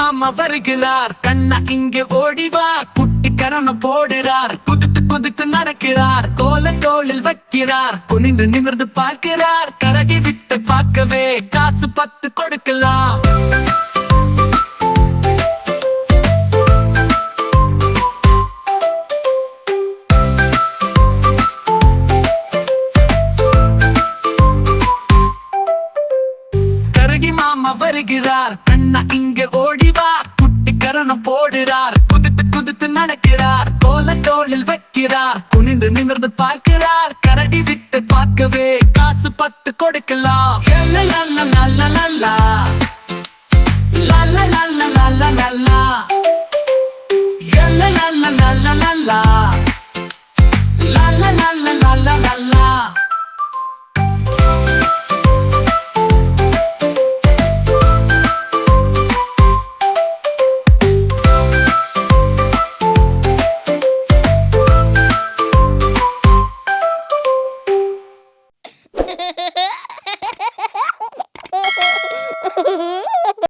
மாமா வருகிறார். கண்ணா இங்கே ஓடிவா, குட்டி கரணம் போடுறார். குதித்து குதித்து நடக்கிறார், கோல தோளில் வைக்கிறார். குனிந்து நிமிர்ந்து பார்க்கிறார், கரடி விட்டு பார்க்கவே காசு 10 கொடுக்கலாம். கரடி மாமா வருகிறார். கண்ணா இங்கே ஓடிவா, குட்டி கரணம் போடுறார். குதித்து குதித்து நடக்கிறார், கோல தோளில் வைக்கிறார். குனிந்து நிமிர்ந்து பார்க்கிறார், கரடி விட்டு பார்க்கவே காசு 10 கொடுக்கலாம். லல்லா லல்லா லல்லா லல்லா லல்லா லல்லா லல்லா லல்லா லல்லா லல்லா லல்லா லல்லா லல்லா லல்லா